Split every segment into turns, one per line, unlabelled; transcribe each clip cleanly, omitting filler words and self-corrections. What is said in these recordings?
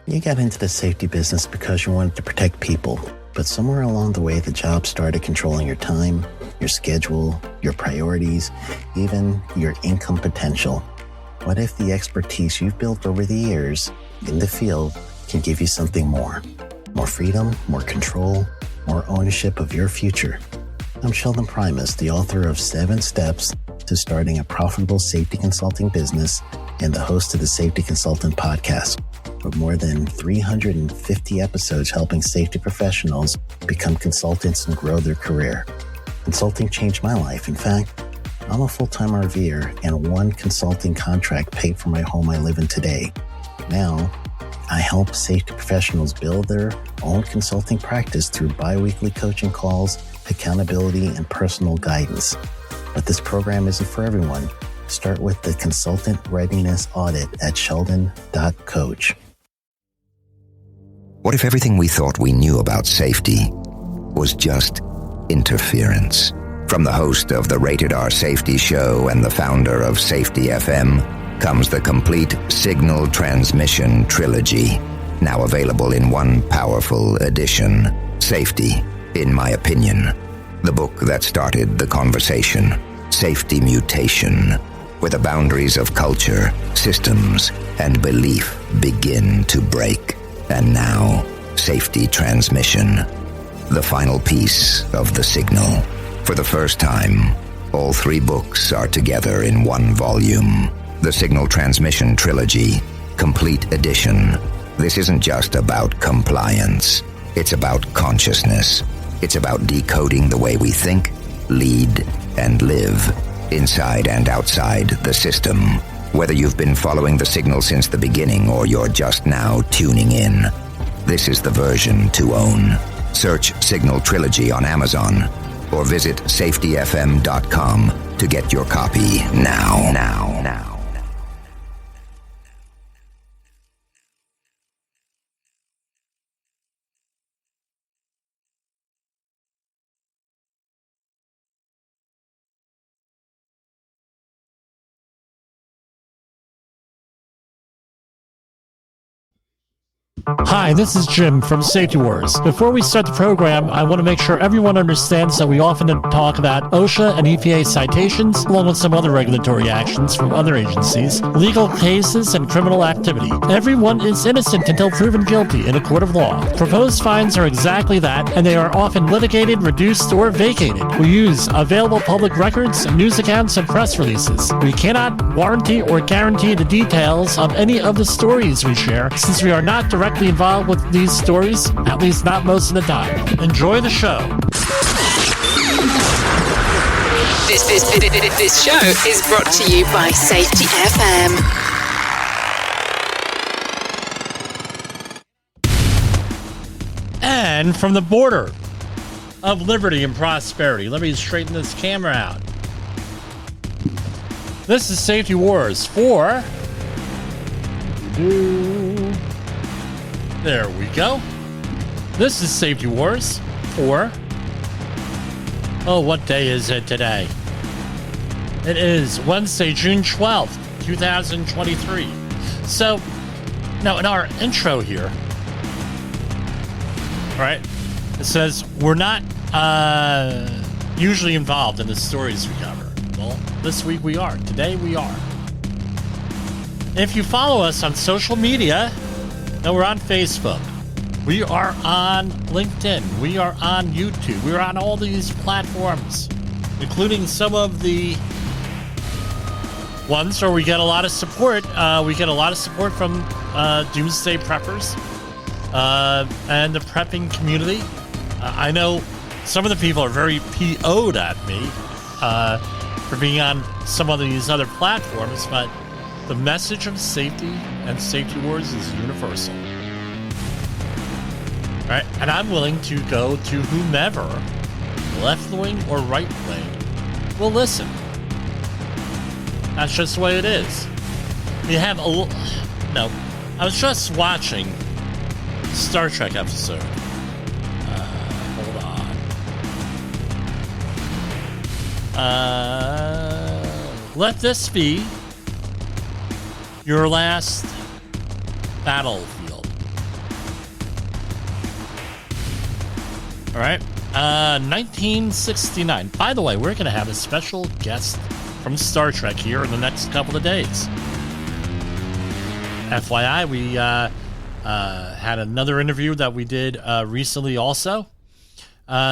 You got into the safety business because you wanted to protect people, but somewhere along the way, the job started controlling your time, your schedule, your priorities, even your income potential. What if the expertise you've built over the years in the field can give you something more? More freedom, more control, more ownership of your future. I'm Sheldon Primus, the author of 7 Steps to Starting a Profitable Safety Consulting Business and the host of the Safety Consultant Podcast, with more than 350 episodes helping safety professionals become consultants and grow their career. Consulting changed my life. In fact, I'm a full-time RVer, and one consulting contract paid for my home I live in today. Now, I help safety professionals build their own consulting practice through bi-weekly coaching calls, accountability, and personal guidance. But this program isn't for everyone. Start with the Consultant Readiness Audit at sheldon.coach.
What if everything we thought we knew about safety was just interference? From the host of the Rated R Safety Show and the founder of Safety FM comes the complete Signal Transmission Trilogy, now available in one powerful edition. Safety, in my opinion, the book that started the conversation. Safety Mutation, where the boundaries of culture, systems, and belief begin to break. And now, Safety Transmission, the final piece of the signal. For the first time, all 3 books are together in one volume. The Signal Transmission Trilogy, Complete Edition. This isn't just about compliance. It's about consciousness. It's about decoding the way we think, lead, and live, inside and outside the system. Whether you've been following the signal since the beginning or you're just now tuning in, this is the version to own. Search Signal Trilogy on Amazon or visit safetyfm.com to get your copy now.
Hi, this is Jim from Safety Wars. Before we start the program, I want to make sure everyone understands that we often talk about OSHA and EPA citations, along with some other regulatory actions from other agencies, legal cases, and criminal activity. Everyone is innocent until proven guilty in a court of law. Proposed fines are exactly that, and they are often litigated, reduced, or vacated. We use available public records, news accounts, and press releases. We cannot warranty or guarantee the details of any of the stories we share, since we are not directly involved with these stories, at least not most of the time. Enjoy the show.
This show is brought to you by Safety FM.
And from the border of liberty and prosperity, let me straighten this camera out. This is Safety Wars for... There we go. This is Safety Wars for... Oh, what day is it today? It is Wednesday, June 12th, 2023. So, now in our intro here, right, it says we're not usually involved in the stories we cover. Well, this week we are. Today we are. If you follow us on social media... Now we're on Facebook. We are on LinkedIn. We are on YouTube. We're on all these platforms, including some of the ones where we get a lot of support. We get a lot of support from Doomsday Preppers and the prepping community. I know some of the people are very PO'd at me for being on some of these other platforms, but the message of safety and Safety Wars is universal. All right, and I'm willing to go to whomever, left wing or right wing, will listen. That's just the way it is. You have no. I was just watching Star Trek episode. Hold on. Let this be your last battlefield. All right. 1969. By the way, we're going to have a special guest from Star Trek here in the next couple of days. FYI, we had another interview that we did recently also.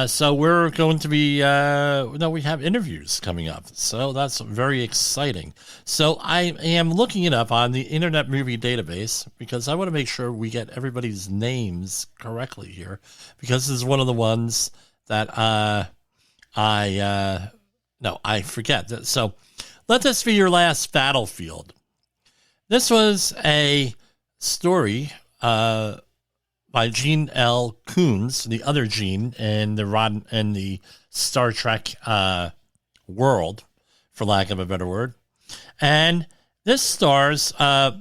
So we're going to be, we have interviews coming up. So that's very exciting. So I am looking it up on the Internet Movie Database because I want to make sure we get everybody's names correctly here, because this is one of the ones that I forget. So Let This Be Your Last Battlefield. This was a story by Gene L. Coons, the other Gene in the Star Trek world, for lack of a better word. And this episode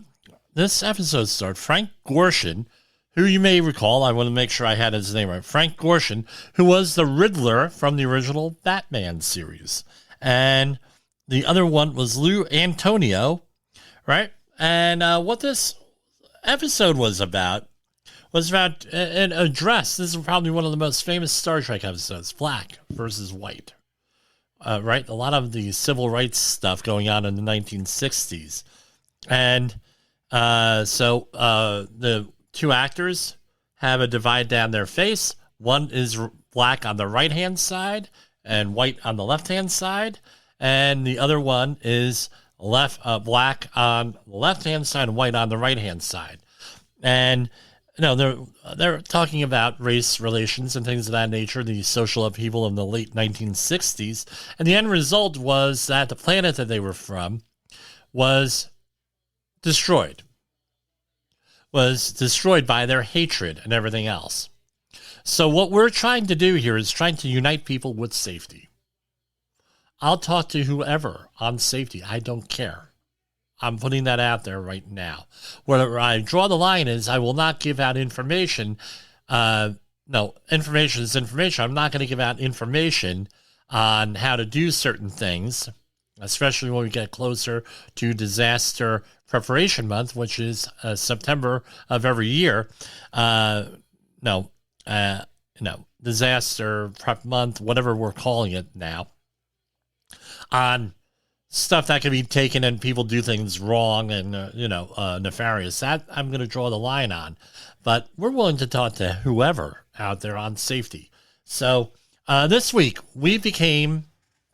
starred Frank Gorshin, who you may recall, I want to make sure I had his name right, Frank Gorshin, who was the Riddler from the original Batman series. And the other one was Lou Antonio, right? And what this episode was about an address. This is probably one of the most famous Star Trek episodes, black versus white, right? A lot of the civil rights stuff going on in the 1960s. And so the two actors have a divide down their face. One is black on the right-hand side and white on the left-hand side. And the other one is black on the left-hand side and white on the right-hand side. And they're talking about race relations and things of that nature, the social upheaval in the late 1960s. And the end result was that the planet that they were from was destroyed by their hatred and everything else. So what we're trying to do here is trying to unite people with safety. I'll talk to whoever on safety. I don't care. I'm putting that out there right now. Where I draw the line is I will not give out information. Information is information. I'm not going to give out information on how to do certain things, especially when we get closer to Disaster Preparation Month, which is September of every year. Disaster Prep Month, whatever we're calling it now, on stuff that can be taken and people do things wrong and, nefarious. That I'm going to draw the line on. But we're willing to talk to whoever out there on safety. So this week, we became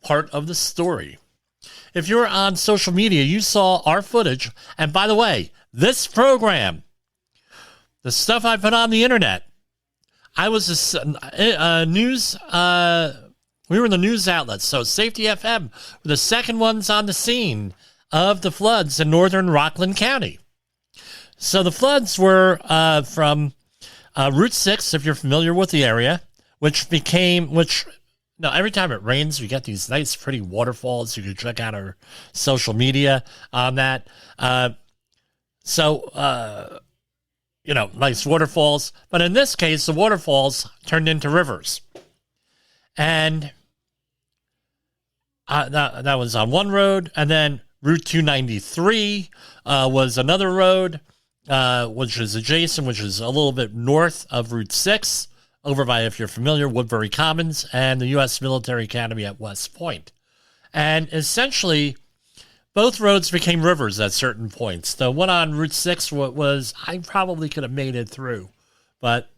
part of the story. If you're on social media, you saw our footage. And by the way, this program, the stuff I put on the internet, I was we were in the news outlets. So Safety FM were the second ones on the scene of the floods in northern Rockland County. So the floods were from Route 6, if you're familiar with the area, every time it rains, we get these nice, pretty waterfalls. You can check out our social media on that. Nice waterfalls. But in this case, the waterfalls turned into rivers. And that was on one road. And then Route 293 was another road, which is adjacent, which is a little bit north of Route 6, over by, if you're familiar, Woodbury Commons and the U.S. Military Academy at West Point. And essentially, both roads became rivers at certain points. The one on Route 6 I probably could have made it through, but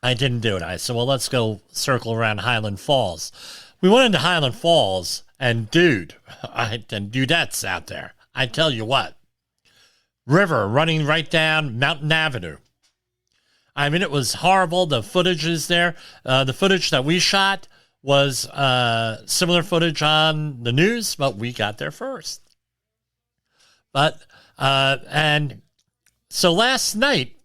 I didn't do it. I said, well, let's go circle around Highland Falls. We went into Highland Falls, and dudettes out there. I tell you what, river running right down Mountain Avenue. I mean, it was horrible. The footage is there. The footage that we shot was similar footage on the news, but we got there first. And so last night,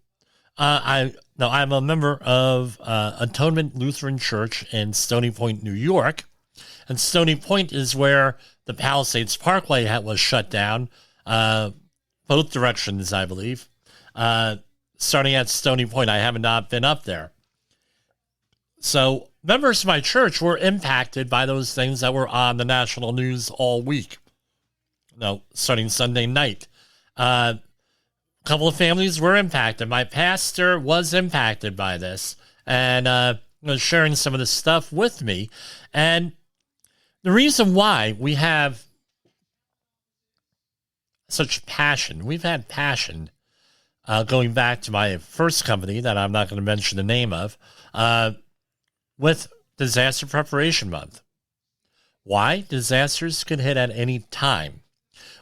I'm a member of Atonement Lutheran Church in Stony Point, New York. And Stony Point is where the Palisades Parkway was shut down, both directions, I believe. Starting at Stony Point, I have not been up there. So members of my church were impacted by those things that were on the national news all week. Starting Sunday night. A couple of families were impacted. My pastor was impacted by this. And, sharing some of this stuff with me. And the reason why we have such passion, we've had passion going back to my first company that I'm not going to mention the name of, with Disaster Preparation Month. Why? Disasters can hit at any time.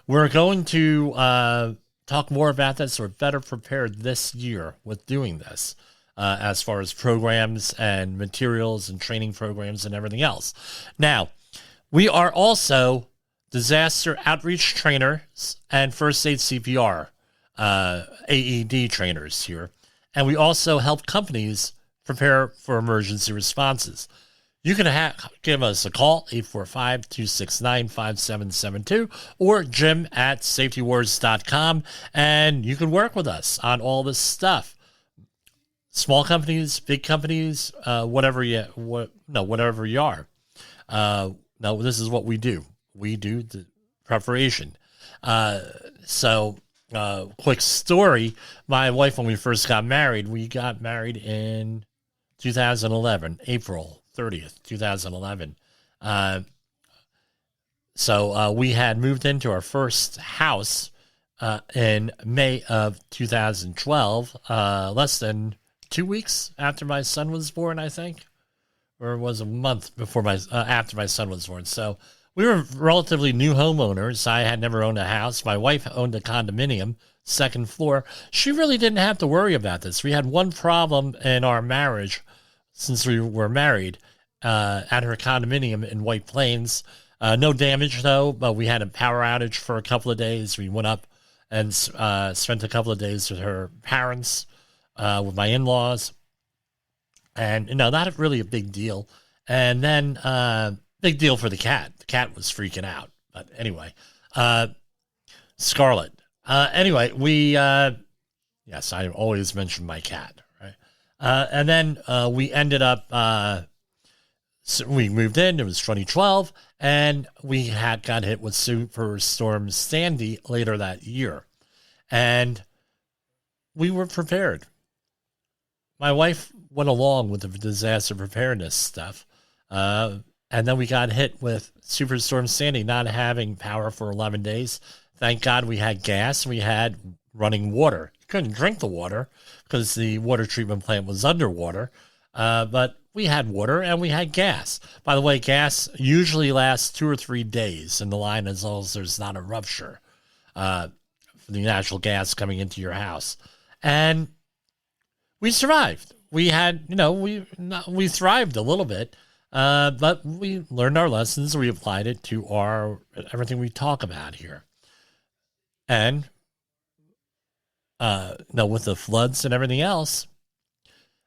We're going to talk more about this. We're better prepared this year with doing this, as far as programs and materials and training programs and everything else. Now, we are also disaster outreach trainers and first aid CPR, AED trainers here. And we also help companies prepare for emergency responses. You can give us a call, 845-269-5772, or jim@safetywars.com, and you can work with us on all this stuff. Small companies, big companies, whatever you are. No, this is what we do. We do the preparation. Quick story. My wife, when we first got married in 2011, April 30th, 2011. We had moved into our first house in May of 2012, less than 2 weeks after my son was born, I think, or it was a month before after my son was born. So we were relatively new homeowners. I had never owned a house. My wife owned a condominium, second floor. She really didn't have to worry about this. We had one problem in our marriage since we were married at her condominium in White Plains. No damage, though, but we had a power outage for a couple of days. We went up and spent a couple of days with her parents, with my in-laws. And, not really a big deal. And then big deal for the cat. The cat was freaking out. But anyway, Scarlet. Yes, I always mention my cat, right? And then we ended up, we moved in, it was 2012, and we got hit with Superstorm Sandy later that year. And we were prepared. My wife went along with the disaster preparedness stuff. And then we got hit with Superstorm Sandy not having power for 11 days. Thank God we had gas. We had running water. You couldn't drink the water because the water treatment plant was underwater. But we had water and we had gas. By the way, gas usually lasts 2 or 3 days in the line as long as there's not a rupture for the natural gas coming into your house. And we survived. We had, we thrived a little bit, but we learned our lessons. We applied it to everything we talk about here. And, with the floods and everything else,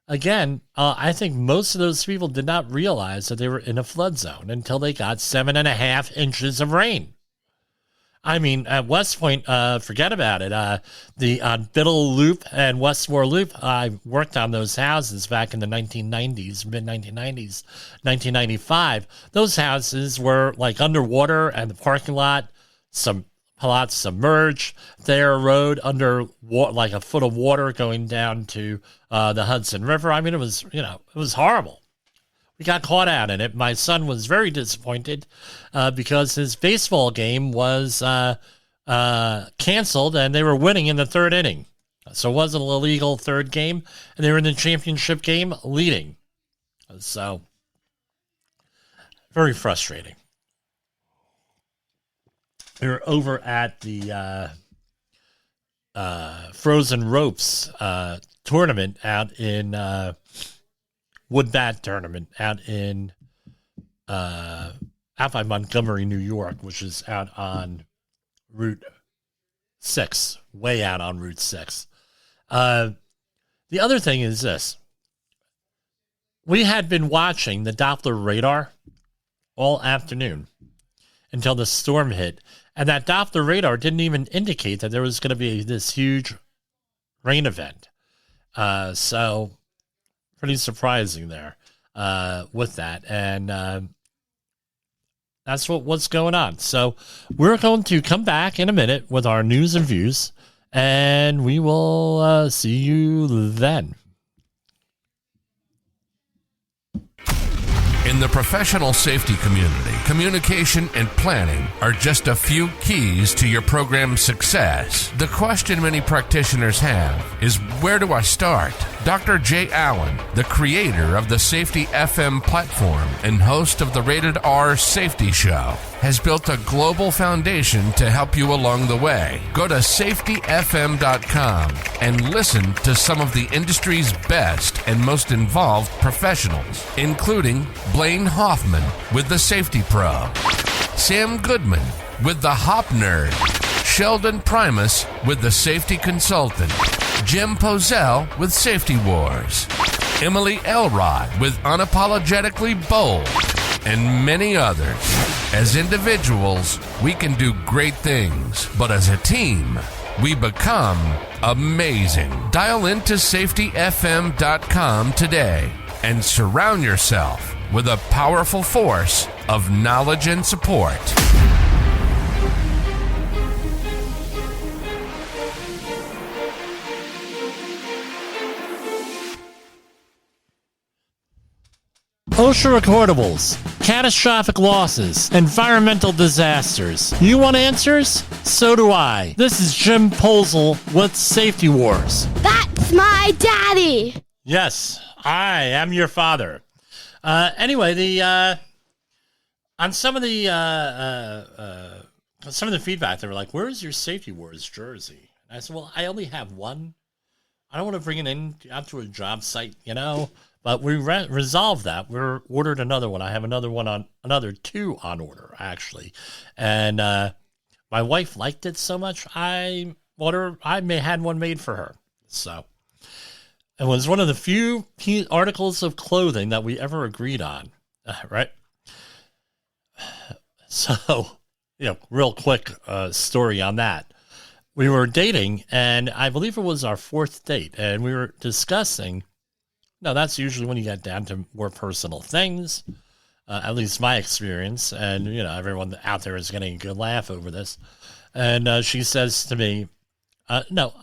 again, I think most of those people did not realize that they were in a flood zone until they got 7.5 inches of rain. I mean, at West Point, forget about it. On Biddle Loop and Westmore Loop, I worked on those houses back in the 1990s, mid-1990s, 1995. Those houses were like underwater, and the parking lot, some lots submerged. Their road under like a foot of water going down to the Hudson River. I mean, it was horrible. We got caught out in it. My son was very disappointed because his baseball game was canceled and they were winning in the third inning. So it wasn't an illegal third game, and they were in the championship game leading. So very frustrating. We were over at the Frozen Ropes tournament out in Wood Bat tournament out by Montgomery, New York, which is out on Route 6, way out on Route 6. The other thing is this. We had been watching the Doppler radar all afternoon until the storm hit, and that Doppler radar didn't even indicate that there was going to be this huge rain event. So pretty surprising there with that. And that's what's going on. So we're going to come back in a minute with our news and views, and we will see you then.
In the professional safety community, communication and planning are just a few keys to your program's success. The question many practitioners have is, where do I start? Dr. Jay Allen, the creator of the Safety FM platform and host of the Rated R Safety Show, has built a global foundation to help you along the way. Go to safetyfm.com and listen to some of the industry's best and most involved professionals, including Blaine Hoffman with the Safety Pro, Sam Goodman with the Hop Nerd, Sheldon Primus with the Safety Consultant, Jim Pozell with Safety Wars, Emily Elrod with Unapologetically Bold, and many others. As individuals, we can do great things, but as a team, we become amazing. Dial into safetyfm.com today and surround yourself with a powerful force of knowledge and support.
OSHA recordables, catastrophic losses, environmental disasters. You want answers? So do I. This is Jim Pozell with Safety Wars.
That's my daddy.
Yes, I am your father. Anyway, on some of the feedback, they were like, "Where's your Safety Wars jersey?" And I said, "Well, I only have one. I don't want to bring it in out to a job site, you know." But we resolved that. We ordered another one. I have another two on order, actually. And my wife liked it so much, I had one made for her. So it was one of the few articles of clothing that we ever agreed on, right? So, real quick story on that. We were dating, and I believe it was our fourth date, and we were discussing. No, that's usually when you get down to more personal things, at least my experience. And, everyone out there is getting a good laugh over this. And she says to me, no,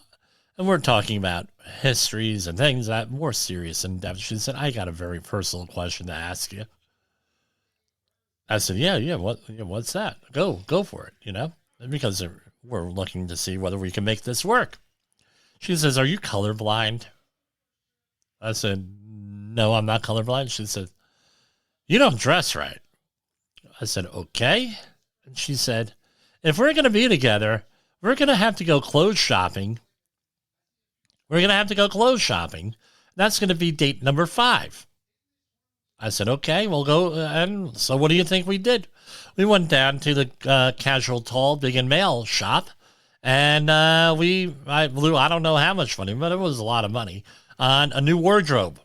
and we're talking about histories and things that more serious in depth. She said, I got a very personal question to ask you. I said, yeah, what's that? Go for it, because we're looking to see whether we can make this work. She says, are you colorblind? I said, no, I'm not colorblind. She said, you don't dress right. I said, okay. And she said, if we're going to be together, we're going to have to go clothes shopping. That's going to be date number 5. I said, okay, we'll go. And so what do you think we did? We went down to the Casual Tall Big and Male shop. And I blew, I don't know how much money, but it was a lot of money, on a new wardrobe.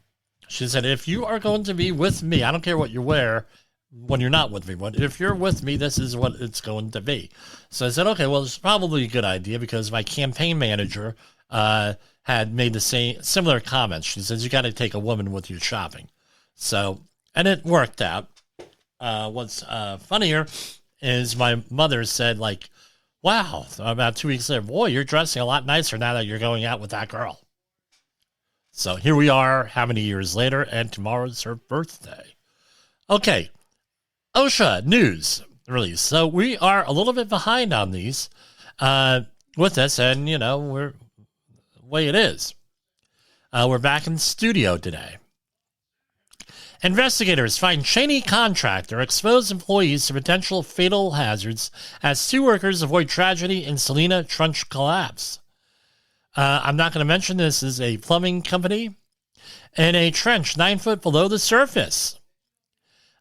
She said, if you are going to be with me, I don't care what you wear when you're not with me, but if you're with me, this is what it's going to be. So I said, okay, well, it's probably a good idea because my campaign manager had made the similar comments. She says, you got to take a woman with you shopping. So, and it worked out. What's funnier is my mother said, like, wow, about 2 weeks later, boy, you're dressing a lot nicer now that you're going out with that girl. So here we are, how many years later, and tomorrow's her birthday. Okay, OSHA news release. So we are a little bit behind on these with this, and, we're the way it is. We're back in the studio today. Investigators find Cheney contractor exposed employees to potential fatal hazards as 2 workers avoid tragedy in Salina trench collapse. I'm not going to mention this is a plumbing company in a trench 9 foot below the surface.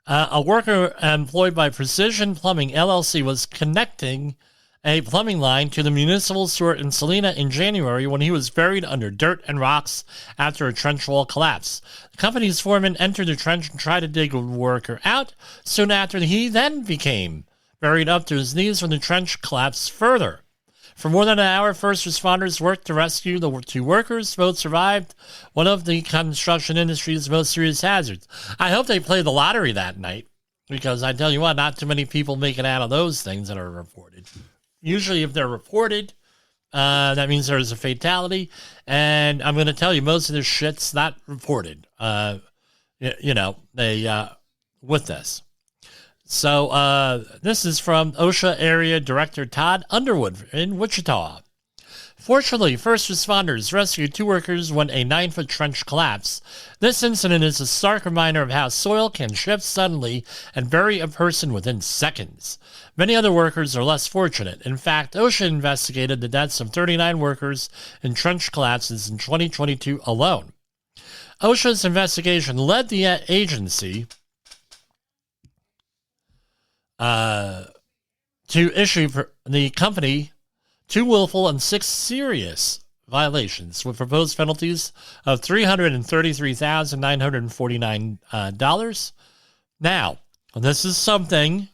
A worker employed by Precision Plumbing LLC was connecting a plumbing line to the municipal sewer in Salina in January when he was buried under dirt and rocks after a trench wall collapse. The company's foreman entered the trench and tried to dig the worker out. Soon after, he then became buried up to his knees when the trench collapsed further. For more than an hour, first responders worked to rescue the 2 workers. Both survived one of the construction industry's most serious hazards. I hope they played the lottery that night, because I tell you what, not too many people make it out of those things that are reported. Usually if they're reported, that means there's a fatality. And I'm going to tell you, most of this shit's not reported. They with this. So this is from OSHA Area Director Todd Underwood in Wichita. Fortunately, first responders rescued 2 workers when a 9-foot trench collapsed. This incident is a stark reminder of how soil can shift suddenly and bury a person within seconds. Many other workers are less fortunate. In fact, OSHA investigated the deaths of 39 workers in trench collapses in 2022 alone. OSHA's investigation led the agency to issue for the company 2 willful and 6 serious violations with proposed penalties of $333,949. Now, this is something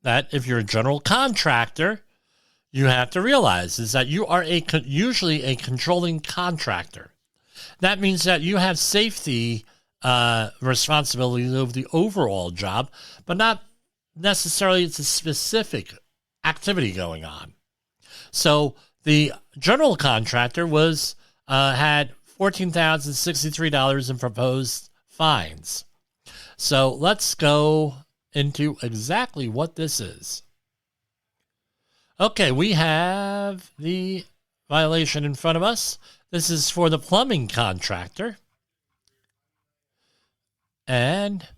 that if you're a general contractor, you have to realize is that you are usually a controlling contractor. That means that you have safety responsibilities over the overall job, but not necessarily it's a specific activity going on. So the general contractor was had $14,063 in proposed fines. So let's go into exactly what this is. Okay, we have the violation in front of us. This is for the plumbing contractor. And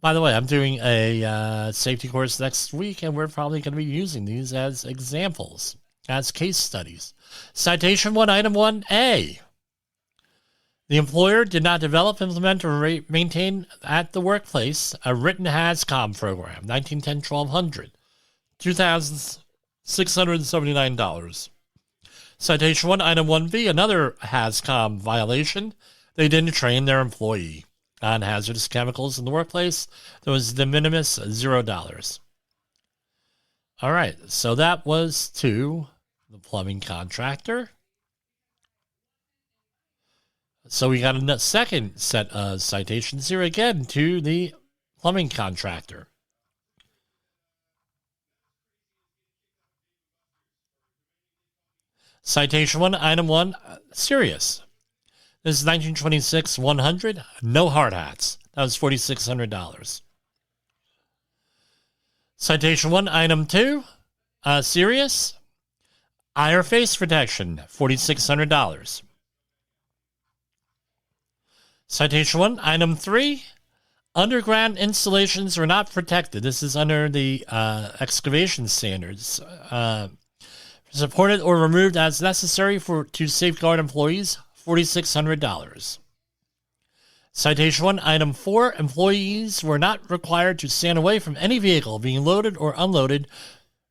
by the way, I'm doing a safety course next week, and we're probably going to be using these as examples, as case studies. Citation 1, Item 1A. The employer did not develop, implement, or maintain at the workplace a written HAZCOM program, 1910-1200, $2,679. Citation 1, Item 1B, another HAZCOM violation. They didn't train their employee on hazardous chemicals in the workplace. There was de minimis $0. All right, so that was to the plumbing contractor. So we got a second set of citations here again to the plumbing contractor. Citation 1, Item 1, serious. This is 1926-100, no hard hats. That was $4,600. Citation 1, Item 2, serious. Eye or face protection, $4,600. Citation 1, Item 3, underground installations were not protected. This is under the excavation standards. Supported or removed as necessary to safeguard employees, $4,600. Citation 1, Item 4, employees were not required to stand away from any vehicle being loaded or unloaded,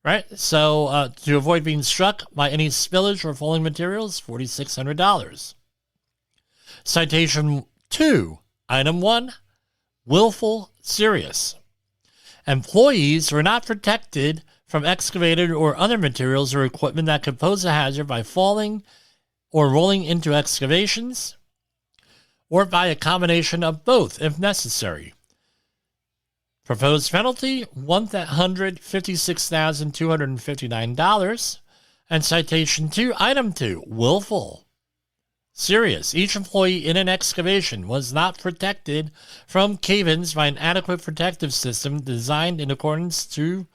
right? So to avoid being struck by any spillage or falling materials, $4,600. Citation 2, Item 1, willful, serious. Employees were not protected from excavated or other materials or equipment that could pose a hazard by falling or rolling into excavations, or by a combination of both if necessary. Proposed penalty, $156,259. And citation 2, Item 2, willful, serious. Each employee in an excavation was not protected from cave-ins by an adequate protective system designed in accordance to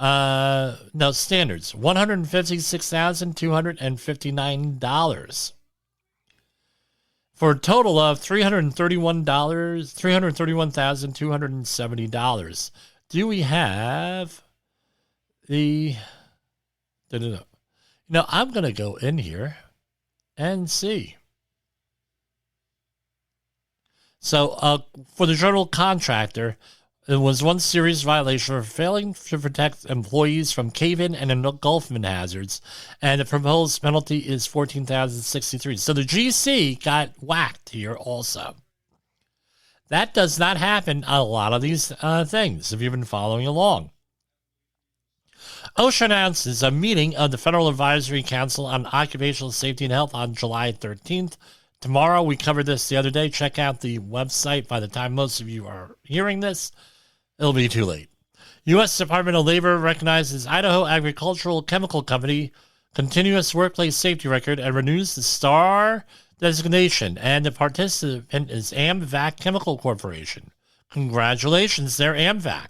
standards, $156,259 for a total of $331,270. Do we have the? I'm going to go in here and see. So, for the general contractor, it was one serious violation for failing to protect employees from cave-in and engulfment hazards, and the proposed penalty is $14,063. So the GC got whacked here also. That does not happen on a lot of these things, if you've been following along. OSHA announces a meeting of the Federal Advisory Council on Occupational Safety and Health on July 13th. Tomorrow, we covered this the other day. Check out the website. By the time most of you are hearing this, it'll be too late. U.S. Department of Labor recognizes Idaho Agricultural Chemical Company continuous workplace safety record and renews the STAR designation, and the participant is AmVac Chemical Corporation. Congratulations there, AMVAC.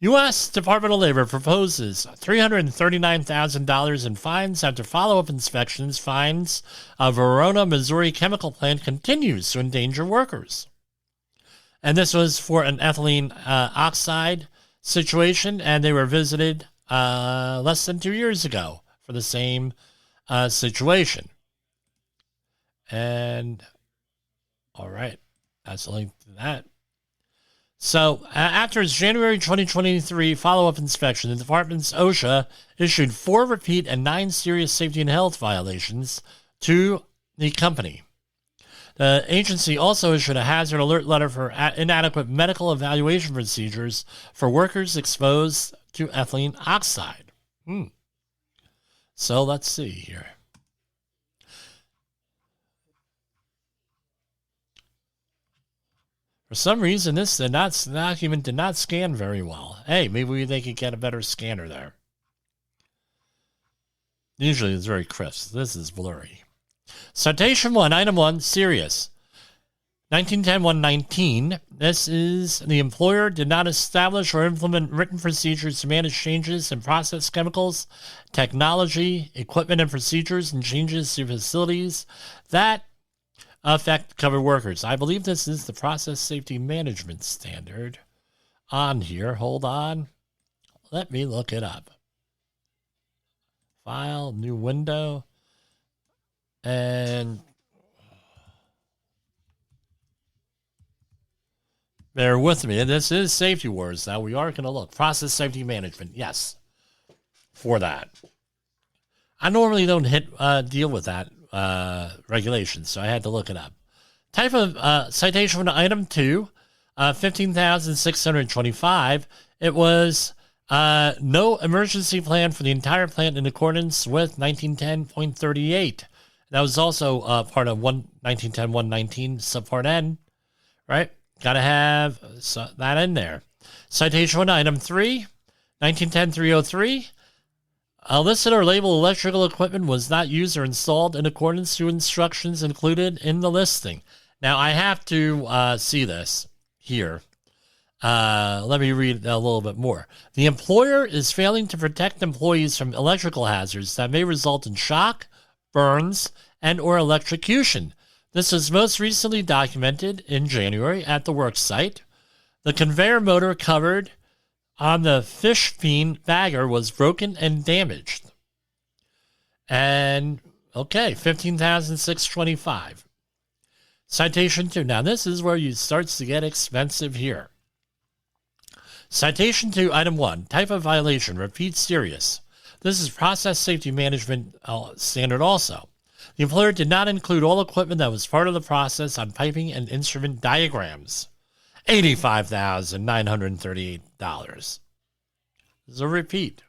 U.S. Department of Labor proposes $339,000 in fines after follow-up inspections finds a Verona, Missouri chemical plant continues to endanger workers. And this was for an ethylene oxide situation, and they were visited less than 2 years ago for the same situation. And, all right, that's a link to that. So, after its January 2023 follow-up inspection, the department's OSHA issued 4 repeat and 9 serious safety and health violations to the company. The agency also issued a hazard alert letter for inadequate medical evaluation procedures for workers exposed to ethylene oxide. So, let's see here. For some reason, this document did not scan very well. Hey, maybe they could get a better scanner there. Usually it's very crisp. This is blurry. Citation 1, Item 1, serious. 1910-119. This is the employer did not establish or implement written procedures to manage changes in process chemicals, technology, equipment and procedures, and changes to facilities that affect covered workers. I believe this is the process safety management standard on here. Hold on. Let me look it up. File, new window. And bear with me. This is Safety Wars. Now we are going to look. Process safety management. Yes. For that. I normally don't deal with that regulations, so I had to look it up. Type of citation to Item 2, 15,625. It was no emergency plan for the entire plant in accordance with 1910.38. That was also part of 1910-119 subpart N, right? Got to have that in there. Citation to Item 3, 1910-303. Listed or labeled electrical equipment was not used or installed in accordance to instructions included in the listing. Now, I have to see this here. Let me read a little bit more. The employer is failing to protect employees from electrical hazards that may result in shock, burns, and or electrocution. This was most recently documented in January at the work site. The conveyor motor covered on the fish bean bagger was broken and damaged. And, okay, 15,625. Citation 2. Now, this is where it starts to get expensive here. Citation 2, Item 1. Type of violation. Repeat serious. This is process safety management standard also. The employer did not include all equipment that was part of the process on piping and instrument diagrams. $85,938. This is a repeat.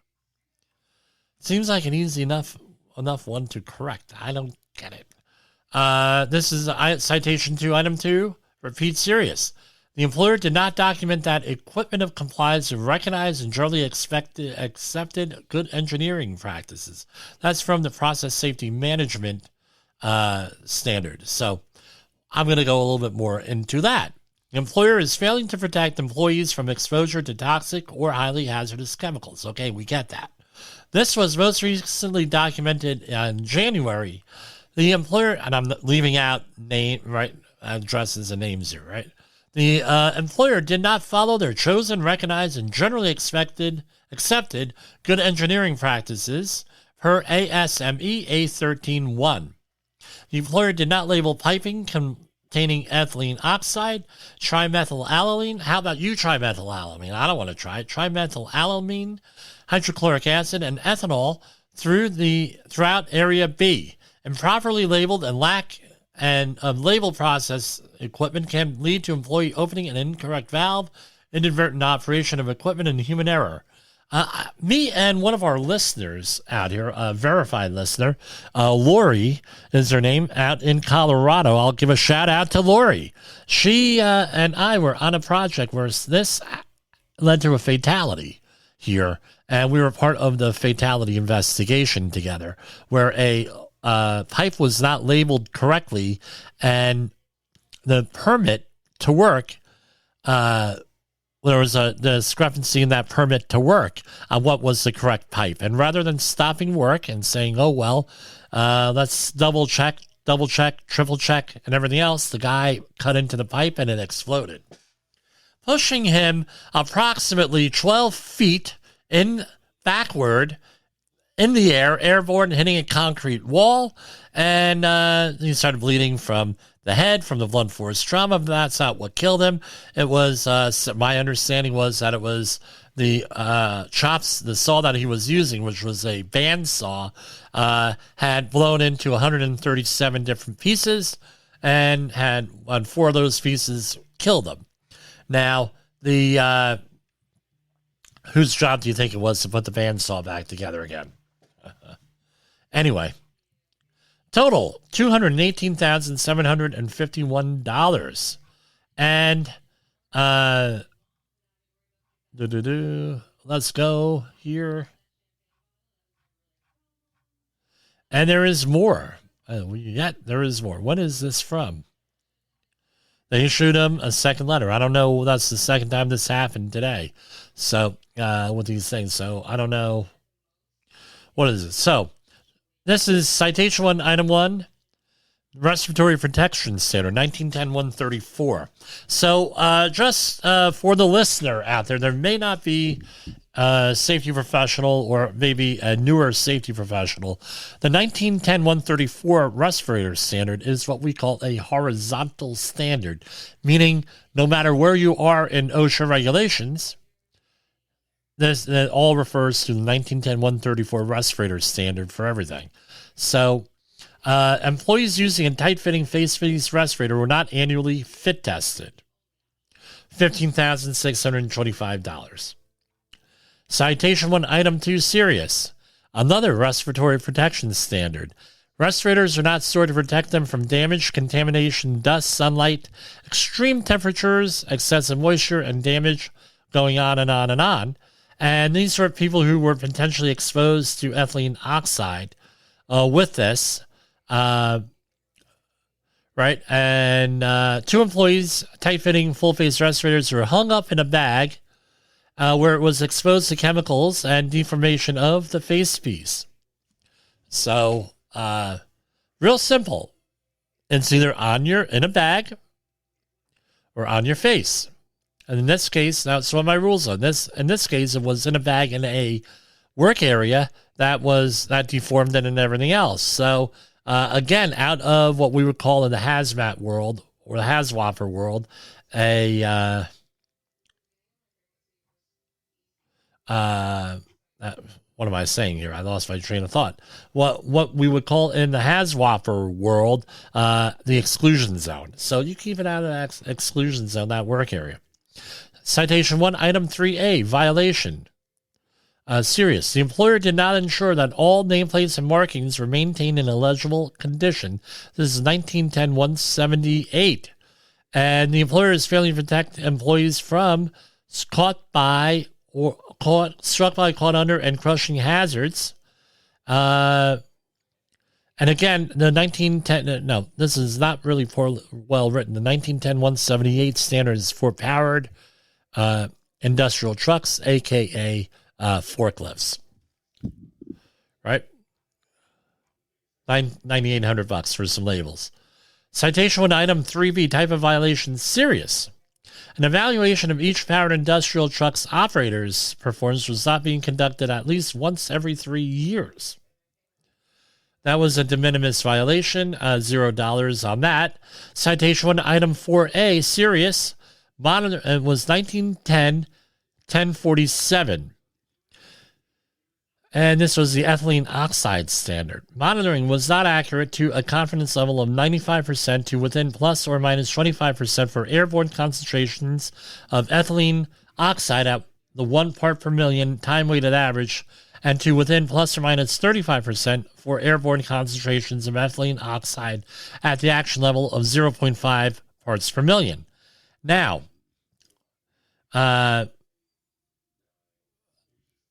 Seems like an easy enough one to correct. I don't get it. This is citation 2, Item 2. Repeat serious. The employer did not document that equipment of compliance with recognized and generally accepted good engineering practices. That's from the process safety management standard. So I'm going to go a little bit more into that. The employer is failing to protect employees from exposure to toxic or highly hazardous chemicals. Okay, we get that. This was most recently documented in January. The employer, and I'm leaving out name, right, addresses and names here, right? The employer did not follow their chosen, recognized, and generally accepted good engineering practices per ASME A13-1. The employer did not label piping containing ethylene oxide, trimethylallyl. How about you trimethylallyl? I don't want to try it. Trimethylallyl, hydrochloric acid, and ethanol throughout Area B. Improperly labeled and lack label process equipment can lead to employee opening an incorrect valve, inadvertent operation of equipment, and human error. Me and one of our listeners out here, a verified listener, Lori is her name, out in Colorado. I'll give a shout out to Lori. She and I were on a project where this led to a fatality here, and we were part of the fatality investigation together, where a pipe was not labeled correctly, and the permit to work, there was a discrepancy in that permit to work on what was the correct pipe. And rather than stopping work and saying, oh, well, let's double check, triple check, and everything else, the guy cut into the pipe and it exploded, pushing him approximately 12 feet backward in the air, airborne, hitting a concrete wall, and he started bleeding from the head, from the blunt force trauma. That's not what killed him. It was, my understanding was that it was the chops, the saw that he was using, which was a bandsaw, had blown into 137 different pieces and had, on 4 of those pieces, killed him. Now, whose job do you think it was to put the bandsaw back together again? Anyway, total $218,751. And let's go here. And there is more. There is more. What is this from? They issued him a second letter. I don't know. That's the second time this happened today. So, with these things. So, I don't know. What is it? So, this is Citation 1, Item 1, Respiratory Protection Standard, 1910-134. So, just for the listener out there, there may not be a safety professional or maybe a newer safety professional. The 1910-134 respirator standard is what we call a horizontal standard, meaning no matter where you are in OSHA regulations, that all refers to the 1910-134 respirator standard for everything. So, employees using a tight-fitting face-fitting respirator were not annually fit tested. $15,625. Citation 1, Item 2, serious. Another respiratory protection standard. Respirators are not stored to protect them from damage, contamination, dust, sunlight, extreme temperatures, excessive moisture, and damage, going on and on and on. And these were people who were potentially exposed to ethylene oxide with this. Right? And 2 employees, tight-fitting, full-face respirators were hung up in a bag where it was exposed to chemicals and deformation of the face piece. So, real simple. It's either in a bag or on your face. And in this case, that's what my rules are. In this case, it was in a bag in a work area that deformed it and everything else. So, again, out of what we would call in the hazmat world or the hazwapper world, what am I saying here? I lost my train of thought. What we would call in the hazwapper world, the exclusion zone. So you keep it out of that exclusion zone, that work area. Citation 1, Item 3A, violation. Serious. The employer did not ensure that all nameplates and markings were maintained in a legible condition. This is 1910-178. And the employer is failing to protect employees from struck by, caught under, and crushing hazards. And again, the 1910, no, this is not really well written. The 1910-178 standard is for powered industrial trucks, a.k.a. Forklifts. Right? $9,800 for some labels. Citation 1, Item 3B, type of violation, serious. An evaluation of each powered industrial truck's operator's performance was not being conducted at least once every 3 years. That was a de minimis violation, $0 on that. Citation 1, Item 4A, serious. Monitor, it was 1910-1047. And this was the ethylene oxide standard. Monitoring was not accurate to a confidence level of 95% to within plus or minus 25% for airborne concentrations of ethylene oxide at the 1 part per million time-weighted average, and to within plus or minus 35% for airborne concentrations of ethylene oxide at the action level of 0.5 parts per million. Now,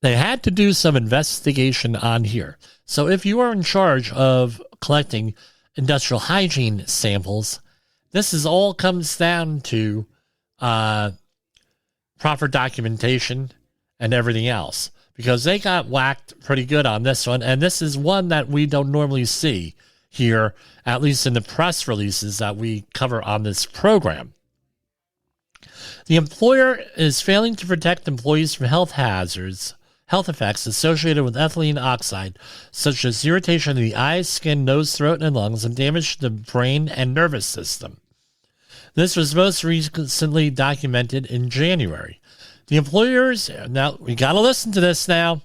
they had to do some investigation on here. So if you are in charge of collecting industrial hygiene samples, this is all comes down to proper documentation and everything else, because they got whacked pretty good on this one. And this is one that we don't normally see here, at least in the press releases that we cover on this program. The employer is failing to protect employees from health effects associated with ethylene oxide, such as irritation of the eyes, skin, nose, throat, and lungs, and damage to the brain and nervous system. This was most recently documented in January. The employers, now we got to listen to this now,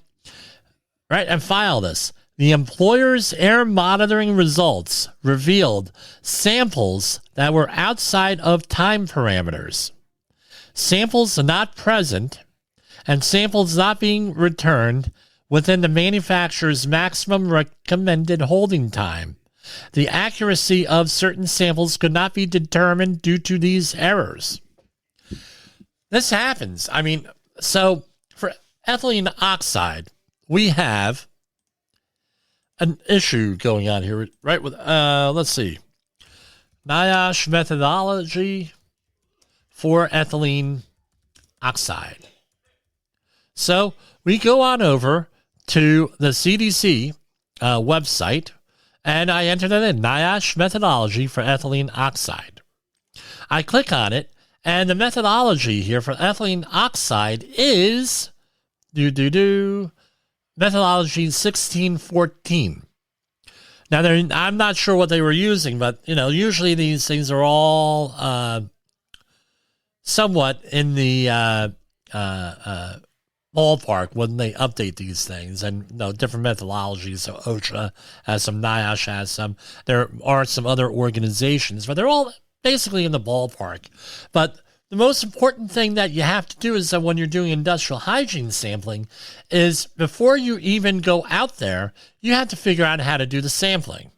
right, and file this. The employer's air monitoring results revealed samples that were outside of time parameters. Samples not present and samples not being returned within the manufacturer's maximum recommended holding time. The accuracy of certain samples could not be determined due to these errors. This happens. I mean, so for ethylene oxide, we have an issue going on here, right? With let's see, NIOSH methodology for ethylene oxide. So we go on over to the CDC website, and I enter that in, NIOSH methodology for ethylene oxide. I click on it, and the methodology here for ethylene oxide is methodology 1614. Now, I'm not sure what they were using, but, usually these things are all somewhat in the ballpark when they update these things, and different methodologies. So OSHA has some, NIOSH has some. There are some other organizations, but they're all basically in the ballpark. But the most important thing that you have to do is that when you're doing industrial hygiene sampling is before you even go out there, you have to figure out how to do the sampling.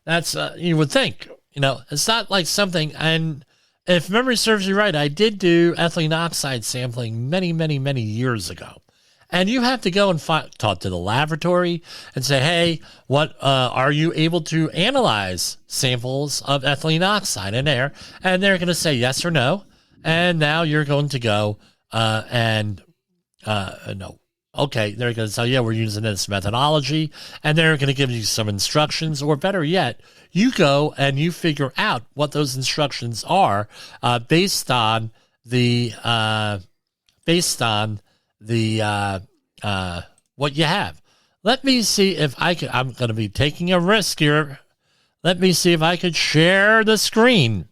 That's, you would think, it's not like something, and if memory serves you right, I did do ethylene oxide sampling many, many, many years ago. And you have to go and talk to the laboratory and say, hey, what are you able to analyze samples of ethylene oxide in air? And they're going to say yes or no. And now you're going to go no. Okay, they're going to tell you, yeah, we're using this methodology. And they're going to give you some instructions. Or better yet, you go and you figure out what those instructions are based on the what you have. Let me see if I can. I'm going to be taking a risk here. Let me see if I could share the screen.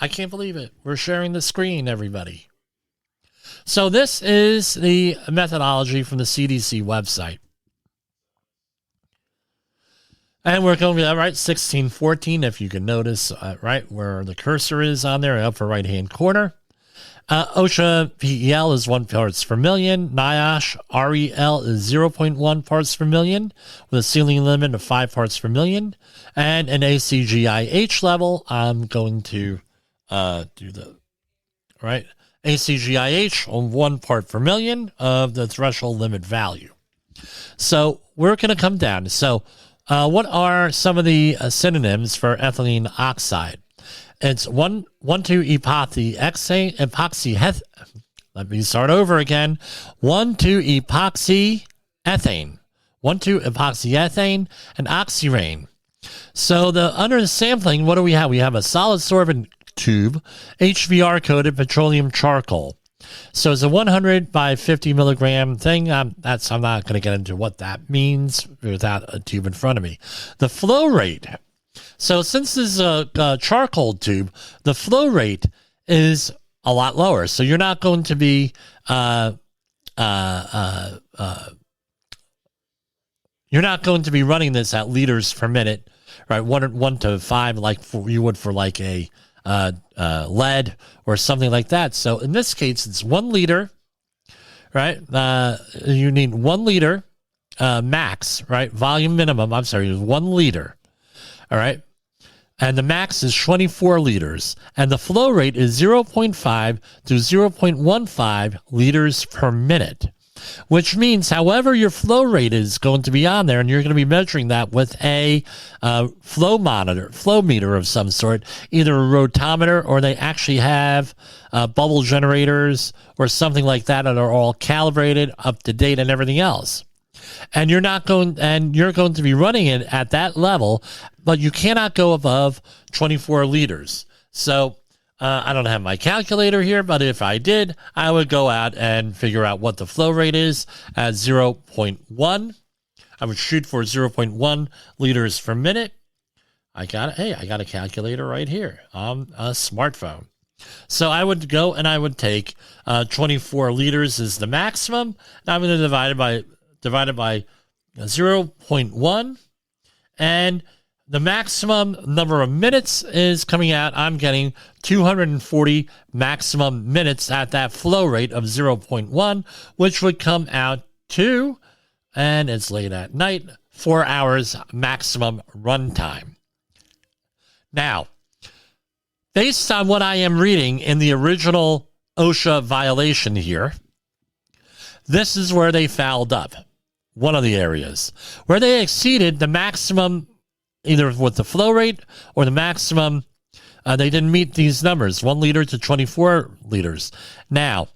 I can't believe it. We're sharing the screen, everybody. So this is the methodology from the CDC website. And we're going to be, right, 1614, if you can notice, right, where the cursor is on there, upper right-hand corner. OSHA PEL is 1 parts per million. NIOSH REL is 0.1 parts per million with a ceiling limit of 5 parts per million. And an ACGIH level, I'm going to do the, right, ACGIH on 1 part per million of the threshold limit value. So we're going to come down. So what are some of the synonyms for ethylene oxide? It's 1,2-epoxy let me start over again. 1,2-epoxy ethane, 1,2-epoxy ethane, and oxyrane. So under the sampling, what do we have? We have a solid sorbent tube, HVR coated petroleum charcoal. So it's a 100 by 50 milligram thing. I'm not going to get into what that means without a tube in front of me. The flow rate. So since this is a charcoal tube, the flow rate is a lot lower. So you're not going to be you're not going to be running this at liters per minute, right? 1 to 5, like you would for like a lead or something like that. So in this case, it's 1 liter, right? You need 1 liter max, right? Volume minimum, 1 liter. All right. And the max is 24 liters. And the flow rate is 0.5 to 0.15 liters per minute. which means however your flow rate is going to be on there, and you're going to be measuring that with a flow meter of some sort, either a rotometer or they actually have bubble generators or something like that are all calibrated, up to date, and everything else. And you're going to be running it at that level, but you cannot go above 24 liters. So I don't have my calculator here, but if I did, I would go out and figure out what the flow rate is at 0.1. I would shoot for 0.1 liters per minute. I got a calculator right here on a smartphone. So I would go and I would take 24 liters is the maximum. And I'm going to divide it by 0.1, and the maximum number of minutes is coming out. I'm getting 240 maximum minutes at that flow rate of 0.1, which would come out to, and it's late at night, 4 hours maximum runtime. Now, based on what I am reading in the original OSHA violation here, this is where they fouled up. One of the areas where they exceeded the maximum, either with the flow rate or the maximum, they didn't meet these numbers, 1 liter to 24 liters. Now,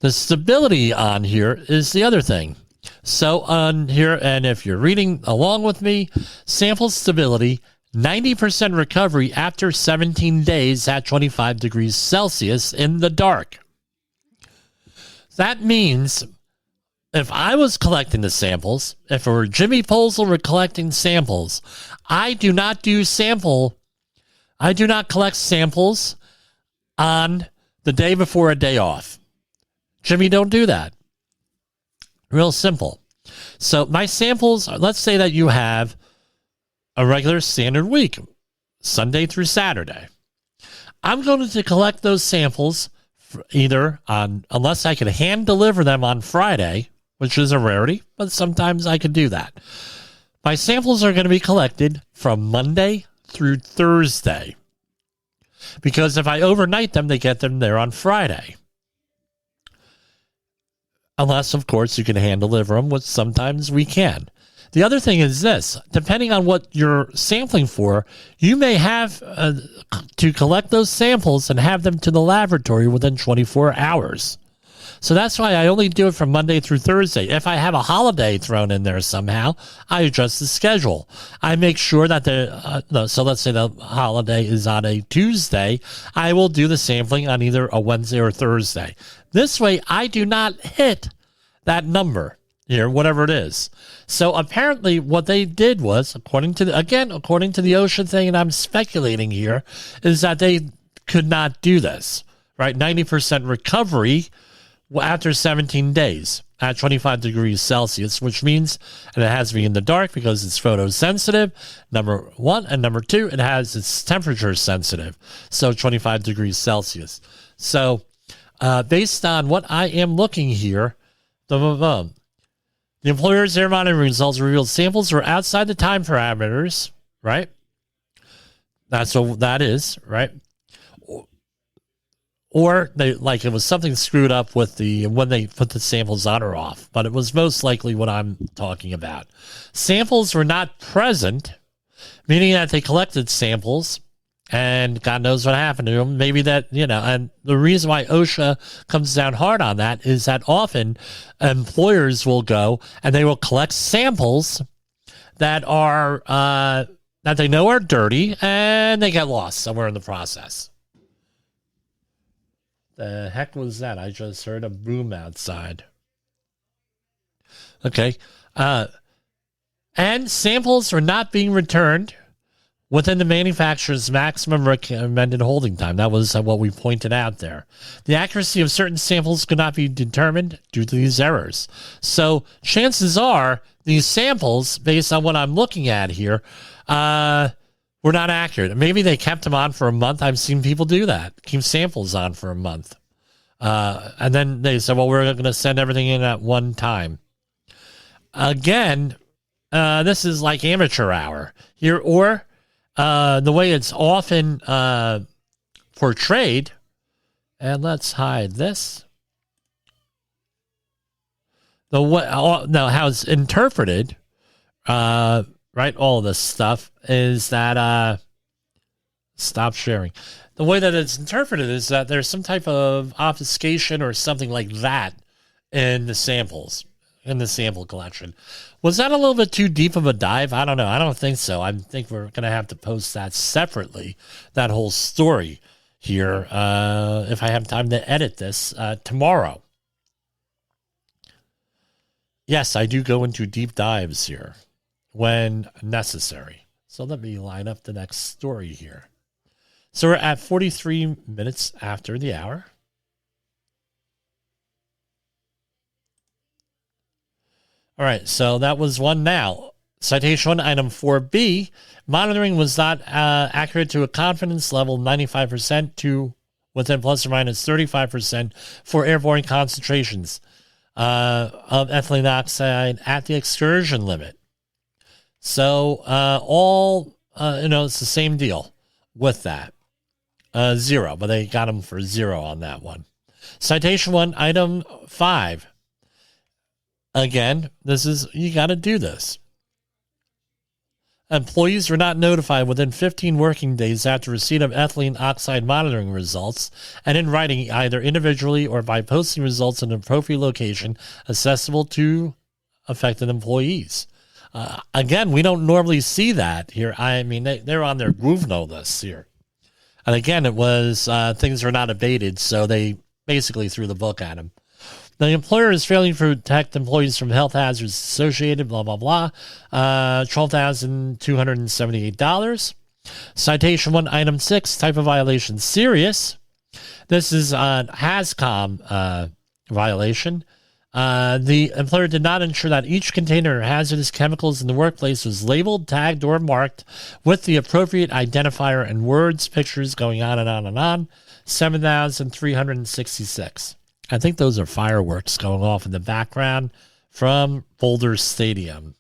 the stability on here is the other thing. So on here, and if you're reading along with me, sample stability, 90% recovery after 17 days at 25 degrees Celsius in the dark. That means if I was collecting the samples, if it were Jimmy Posel were collecting samples, I do not collect samples on the day before a day off. Jimmy, don't do that. Real simple. So my samples, let's say that you have a regular standard week, Sunday through Saturday. I'm going to collect those samples either on, unless I can hand deliver them on Friday, which is a rarity, but sometimes I can do that. My samples are going to be collected from Monday through Thursday, because if I overnight them, they get them there on Friday. Unless, of course, you can hand deliver them, which sometimes we can. The other thing is this, depending on what you're sampling for, you may have to collect those samples and have them to the laboratory within 24 hours. So that's why I only do it from Monday through Thursday. If I have a holiday thrown in there somehow, I adjust the schedule. I make sure that so let's say the holiday is on a Tuesday, I will do the sampling on either a Wednesday or Thursday. This way, I do not hit that number here, whatever it is. So apparently what they did was, according to the OSHA thing, and I'm speculating here, is that they could not do this, right? 90% recovery after 17 days at 25 degrees Celsius, which means, and it has to be in the dark because it's photosensitive, number one, and number two, it's temperature sensitive, so 25 degrees Celsius. So based on what I am looking here, the employer's air monitoring results revealed samples were outside the time parameters, right? That's what that is, right? Or it was something screwed up with when they put the samples on or off, but it was most likely what I'm talking about. Samples were not present, meaning that they collected samples and God knows what happened to them. Maybe that, and the reason why OSHA comes down hard on that is that often employers will go and they will collect samples that are, that they know are dirty, and they get lost somewhere in the process. The heck was that? I just heard a boom outside. Okay. And samples are not being returned within the manufacturer's maximum recommended holding time. That was what we pointed out there. The accuracy of certain samples could not be determined due to these errors. So chances are these samples, based on what I'm looking at here, were not accurate. Maybe they kept them on for a month. I've seen people do that, keep samples on for a month. And then they said, well, we're going to send everything in at one time. Again, this is like amateur hour here, or the way it's often portrayed. And let's hide this. How it's interpreted, right? All this stuff is that, stop sharing. The way that it's interpreted is that there's some type of obfuscation or something like that in the samples, in the sample collection. Was that a little bit too deep of a dive? I don't know. I don't think so. I think we're going to have to post that separately, that whole story here, if I have time to edit this tomorrow. Yes, I do go into deep dives here when necessary. So let me line up the next story here. So we're at 43 minutes after the hour. All right, so that was one now. Citation 1, item 4B. Monitoring was not accurate to a confidence level 95% to within plus or minus 35% for airborne concentrations of ethylene oxide at the excursion limit. So it's the same deal with that. 0, but they got them for 0 on that one. Citation 1, item 5. Again, you got to do this. Employees were not notified within 15 working days after receipt of ethylene oxide monitoring results and in writing either individually or by posting results in an appropriate location accessible to affected employees. Again, we don't normally see that here. I mean, they're on their Gruvno list here. And again, it was things were not abated, so they basically threw the book at him. The employer is failing to protect employees from health hazards associated, blah, blah, blah. $12,278. Citation 1, item 6, type of violation, serious. This is a HAZCOM violation. The employer did not ensure that each container of hazardous chemicals in the workplace was labeled, tagged, or marked with the appropriate identifier and words, pictures going on and on and on. 7,366. I think those are fireworks going off in the background from Boulder Stadium.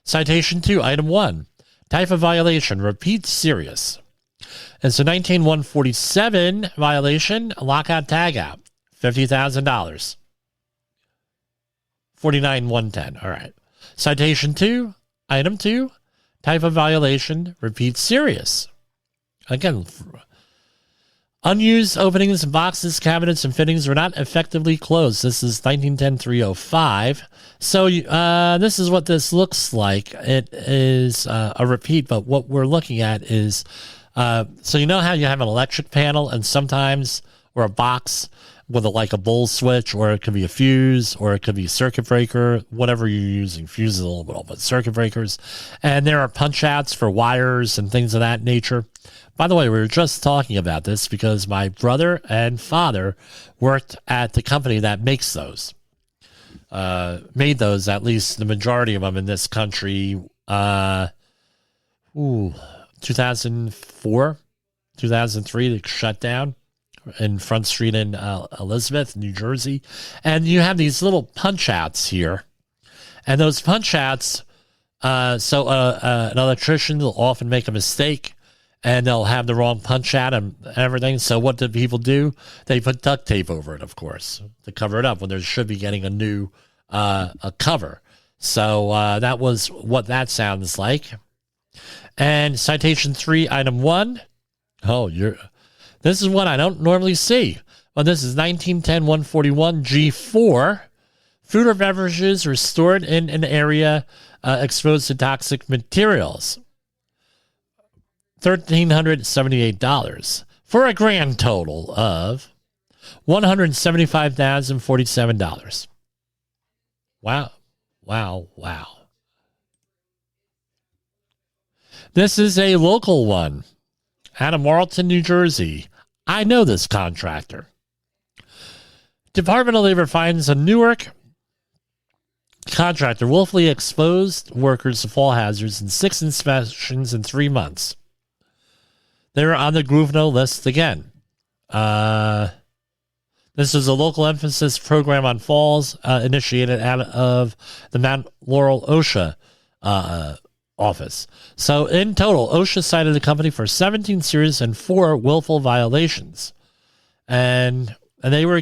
Citation 2, item 1. Type of violation, repeat serious. It's a 19147 violation, lockout tagout, $50,000. 49,110. All right. Citation 2, item 2. Type of violation, repeat serious. Again, unused openings, boxes, cabinets, and fittings were not effectively closed. This is 1910-305. So this is what this looks like. It is a repeat, but what we're looking at is, so you know how you have an electric panel and sometimes, or a box with a bowl switch, or it could be a fuse, or it could be a circuit breaker, whatever you're using. Fuse is a little bit old, but circuit breakers. And there are punch outs for wires and things of that nature. By the way, we were just talking about this because my brother and father worked at the company that makes those. Made those, at least the majority of them in this country, 2004, 2003, they shut down in Front Street in Elizabeth, New Jersey. And you have these little punch outs here. And those punch outs, an electrician will often make a mistake and they'll have the wrong punch out and everything. So what do people do? They put duct tape over it, of course, to cover it up when they should be getting a new a cover. So that was what that sounds like. And citation 3, item 1. This is one I don't normally see. Well, this is 1910-141 G4. Food or beverages are stored in an area exposed to toxic materials. $1,378 for a grand total of $175,047. Wow. This is a local one out of Marlton, New Jersey. I know this contractor. Department of Labor finds a Newark contractor willfully exposed workers to fall hazards in 6 inspections in 3 months. They're on the Gruvno list again. This is a local emphasis program on falls initiated out of the Mount Laurel OSHA office. So in total, OSHA cited the company for 17 serious and 4 willful violations. And they were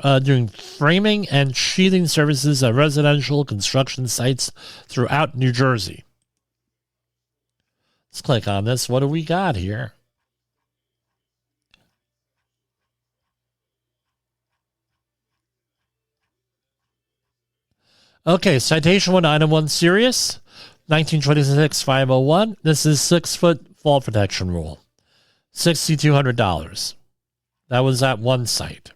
doing framing and sheathing services at residential construction sites throughout New Jersey. Let's click on this. What do we got here? Okay, citation 1, item 1, serious, 1926-501. This is 6-foot fall protection rule, $6,200. That was at one site.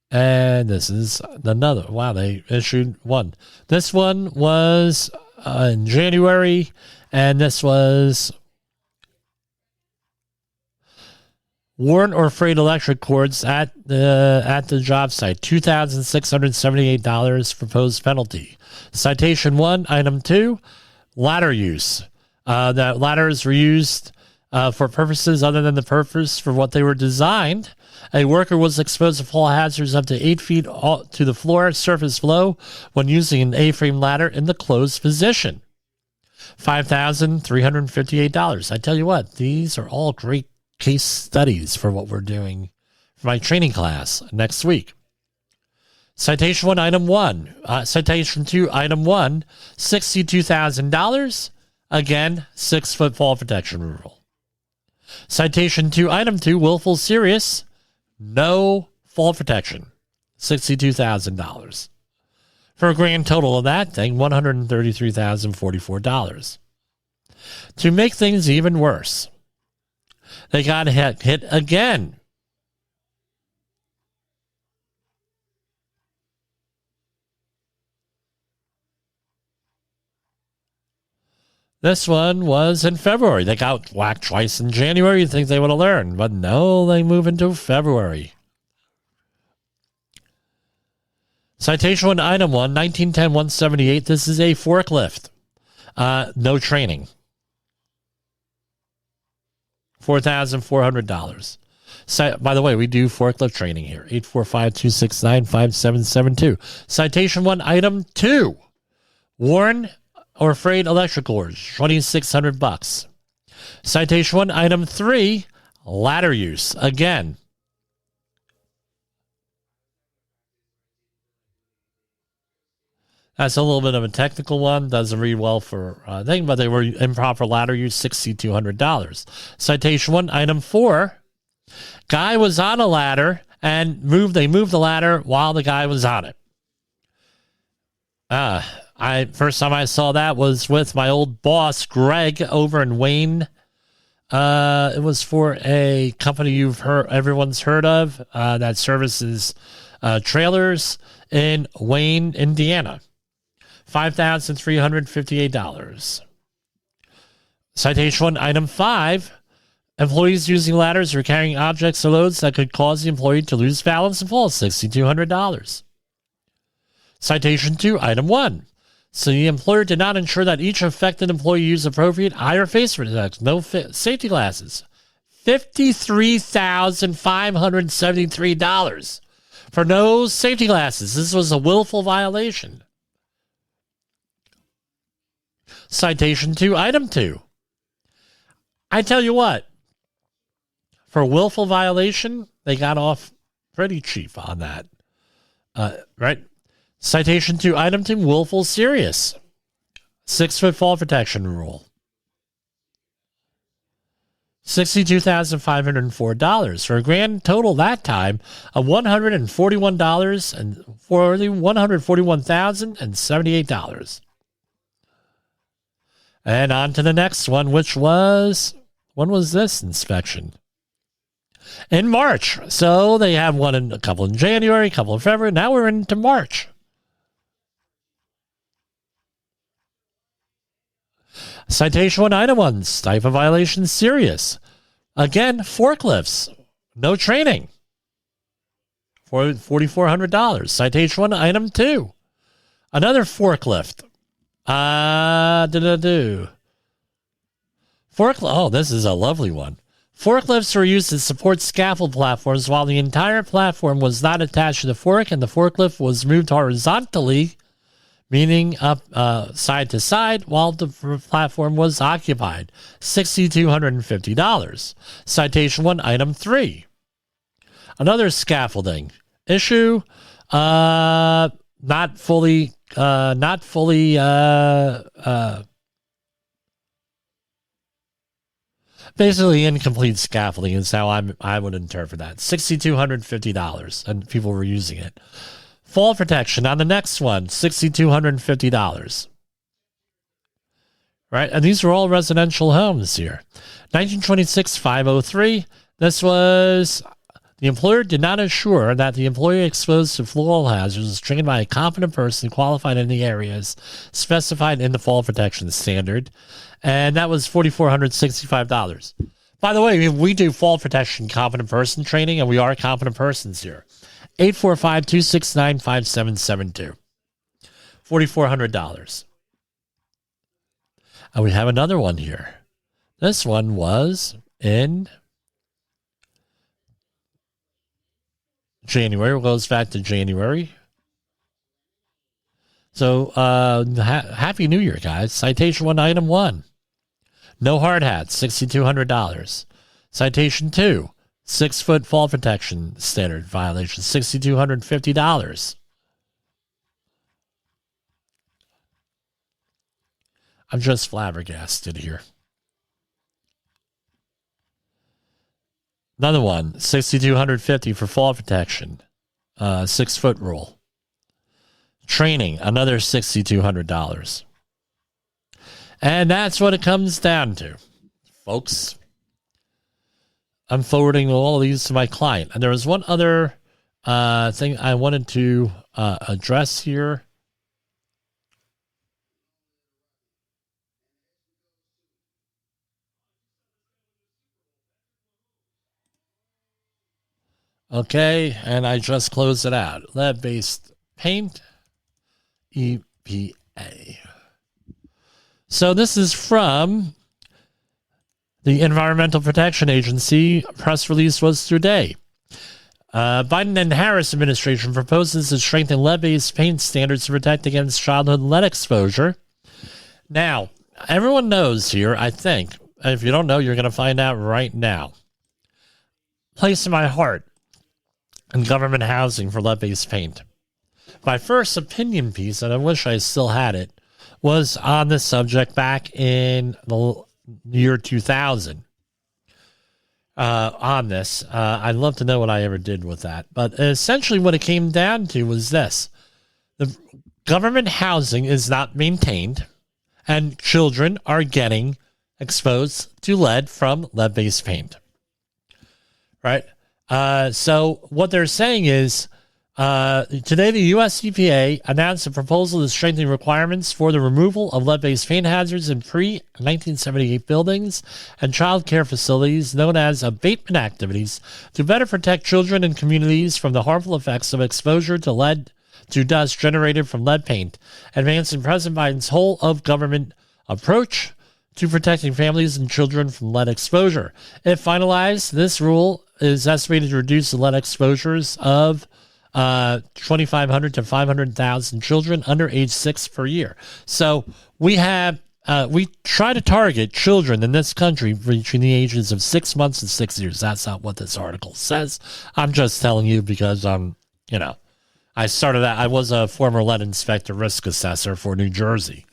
And this is another. Wow, they issued one. This one was in January, and this was worn or frayed electric cords at the job site. $2,678 proposed penalty. Citation 1, item 2, ladder use. That ladders were used for purposes other than the purpose for what they were designed. A worker was exposed to fall hazards up to 8 feet to the floor surface flow when using an A-frame ladder in the closed position. $5,358. I tell you what, these are all great case studies for what we're doing for my training class next week. Citation 1, item 1. Citation 2, item 1, $62,000. Again, 6-foot fall protection rule. Citation 2, item 2, willful serious, no fall protection, $62,000. For a grand total of that thing, $133,044. To make things even worse, they got hit again. This one was in February. They got whacked twice in January. You think they would have learned, but no, they move into February. Citation 1, item 1, 1910-178. This is a forklift. No training. $4,400. By the way, we do forklift training here. 845-269-5772. Citation 1, item 2. Worn or frayed electrical cords, $2,600. Citation 1, item 3, ladder use. Again, that's a little bit of a technical one. Doesn't read well for thing, but they were improper ladder use, $6,200. Citation 1, item 4, guy was on a ladder and they moved the ladder while the guy was on it. First time I saw that was with my old boss, Greg, over in Wayne. It was for a company everyone's heard of, that services trailers in Wayne, Indiana. $5,358. Citation 1, item 5. Employees using ladders or carrying objects or loads that could cause the employee to lose balance and fall, $6,200. Citation 2, item 1. So the employer did not ensure that each affected employee used appropriate eye or face protection, no safety glasses. $53,573 for no safety glasses. This was a willful violation. Citation 2, item 2. I tell you what, for willful violation, they got off pretty cheap on that. Right? Citation 2, item 2, willful serious. 6-foot fall protection rule. $62,504 for a grand total that time of $141,078. And on to the next one, which was, when was this inspection? In March. So they have a couple in January, a couple in February. Now we're into March. Citation 1, item 1, type of violation serious. Again, forklifts, no training. $4,400. Citation 1, item 2. Another forklift. Oh, this is a lovely one. Forklifts were used to support scaffold platforms while the entire platform was not attached to the fork and the forklift was moved horizontally, meaning up side to side, while the platform was occupied. $6,250. Citation 1, item 3. Another scaffolding issue. Not fully. Basically, incomplete scaffolding is how I would interpret that. $6,250, and people were using it. Fall protection on the next one, $6,250. Right, and these were all residential homes here. 1926 503. This was the employer did not assure that the employee exposed to fall hazards was trained by a competent person qualified in the areas specified in the fall protection standard. And that was $4,465. By the way, we do fall protection competent person training, and we are competent persons here. 845-269-5772. $4,400. And we have another one here. This one was in January. It goes back to January. So, Happy New Year, guys. Citation 1, Item 1. No hard hats, $6,200. Citation 2, 6-foot fall protection standard violation, $6,250. I'm just flabbergasted here. Another one, $6,250 for fall protection, 6-foot rule. Training, another $6,200. And that's what it comes down to, folks. I'm forwarding all of these to my client. And there was one other thing I wanted to address here. Okay, and I just closed it out. Lead-based paint, EPA. So this is from the Environmental Protection Agency. Press release was today. Biden and Harris administration proposes to strengthen lead-based paint standards to protect against childhood lead exposure. Now, everyone knows here, I think. If you don't know, you're going to find out right now. Place in my heart in government housing for lead-based paint. My first opinion piece, and I wish I still had it, was on this subject back in the year 2000. On this, I'd love to know what I ever did with that. But essentially what it came down to was this. The government housing is not maintained, and children are getting exposed to lead from lead-based paint. Right? So what they're saying is, today, the U.S. EPA announced a proposal to strengthen requirements for the removal of lead-based paint hazards in pre-1978 buildings and child care facilities known as abatement activities to better protect children and communities from the harmful effects of exposure to lead to dust generated from lead paint, advancing President Biden's whole-of-government approach to protecting families and children from lead exposure. If finalized, this rule is estimated to reduce the lead exposures of 2,500 to 500,000 children under age 6 per year. So we have, we try to target children in this country between the ages of 6 months and 6 years. That's not what this article says. I'm just telling you because I started out, I was a former lead inspector risk assessor for New Jersey.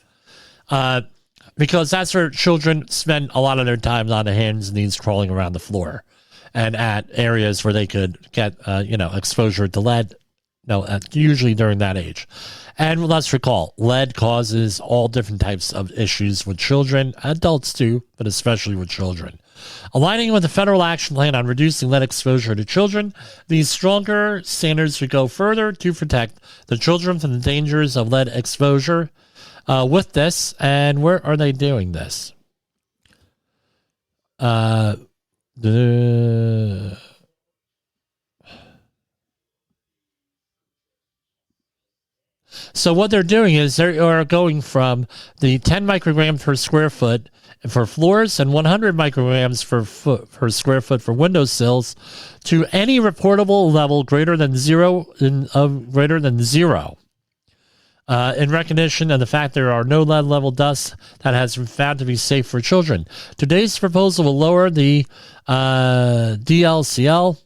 Because that's where children spend a lot of their time on their hands and knees crawling around the floor. And at areas where they could get, exposure to lead, usually during that age. And let's recall, lead causes all different types of issues with children, adults too, but especially with children. Aligning with the federal action plan on reducing lead exposure to children, these stronger standards would go further to protect the children from the dangers of lead exposure. With this, and where are they doing this? So what they're doing is they are going from the 10 micrograms per square foot for floors and 100 micrograms per square foot for windowsills to any reportable level greater than zero. In recognition of the fact there are no lead level dusts that has been found to be safe for children. Today's proposal will lower the DLCL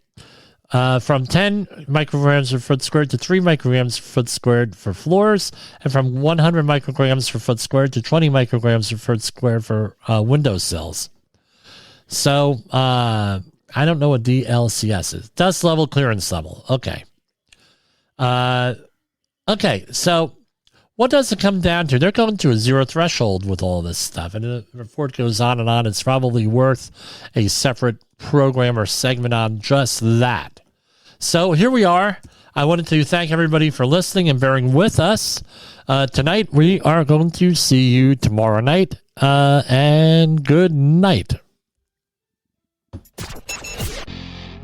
from 10 micrograms per foot squared to 3 micrograms per foot squared for floors, and from 100 micrograms per foot squared to 20 micrograms per foot squared for window sills. So, I don't know what DLCS is. Dust level, clearance level. Okay. Okay, so what does it come down to? They're going to a zero threshold with all this stuff, and the report goes on and on. It's probably worth a separate program or segment on just that. So here we are. I wanted to thank everybody for listening and bearing with us. Tonight, we are going to see you tomorrow night, and good night.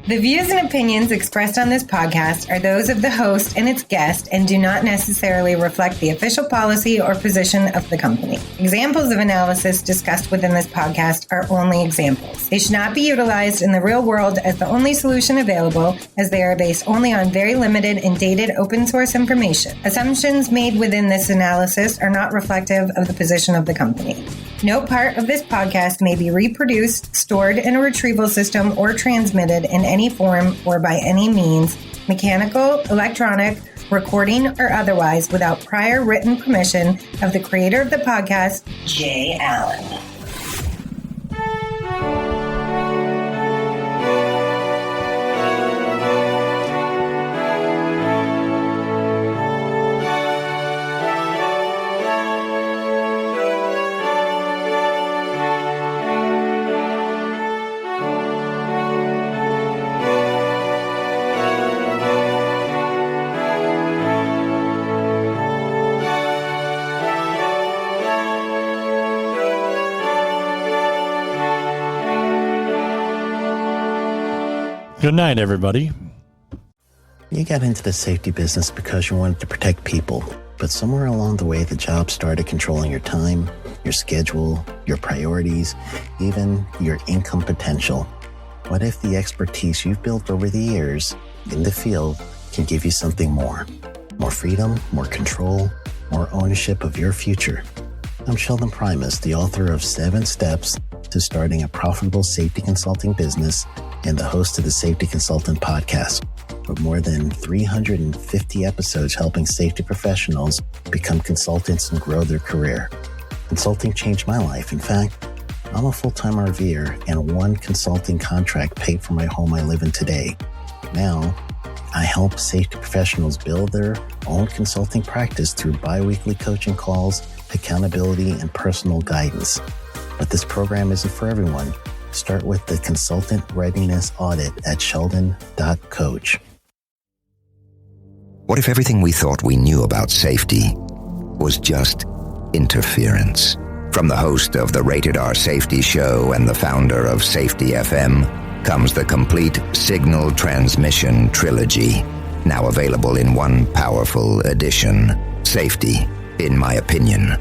The views and opinions expressed on this podcast are those of the host and its guest and do not necessarily reflect the official policy or position of the company. Examples of analysis discussed within this podcast are only examples. They should not be utilized in the real world as the only solution available, as they are based only on very limited and dated open source information. Assumptions made within this analysis are not reflective of the position of the company. No part of this podcast may be reproduced, stored in a retrieval system, or transmitted in any form or by any means, mechanical, electronic, recording, or otherwise, without prior written permission of the creator of the podcast, Jay Allen.
Good night, everybody.
You got into the safety business because you wanted to protect people, but somewhere along the way, the job started controlling your time, your schedule, your priorities, even your income potential. What if the expertise you've built over the years in the field can give you something more? More freedom, more control, more ownership of your future. I'm Sheldon Primus, the author of 7 Steps to Starting a Profitable Safety Consulting Business and the host of the Safety Consultant Podcast, with more than 350 episodes helping safety professionals become consultants and grow their career. Consulting changed my life. In fact, I'm a full-time RVer, and one consulting contract paid for my home I live in today. Now, I help safety professionals build their own consulting practice through bi-weekly coaching calls, accountability, and personal guidance. But this program isn't for everyone. Start with the Consultant Readiness Audit at sheldon.coach.
What if everything we thought we knew about safety was just interference? From the host of the Rated R Safety Show and the founder of Safety FM comes the complete Signal Transmission Trilogy, now available in one powerful edition. Safety, in my opinion,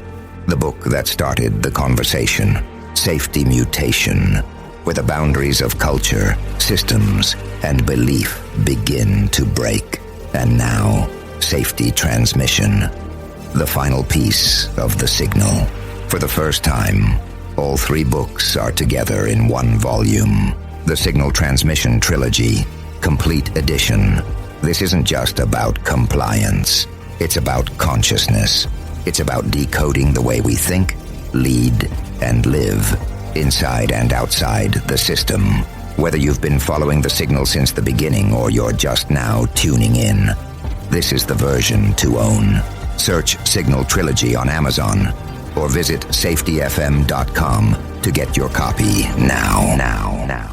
the book that started the conversation. Safety Mutation, where the boundaries of culture, systems, and belief begin to break. And now, Safety Transmission, the final piece of the signal. For the first time, all 3 books are together in one volume. The Signal Transmission Trilogy, Complete Edition. This isn't just about compliance. It's about consciousness. It's about decoding the way we think, lead, and live, inside and outside the system. Whether you've been following the signal since the beginning or you're just now tuning in, this is the version to own. Search Signal Trilogy on Amazon or visit safetyfm.com to get your copy now.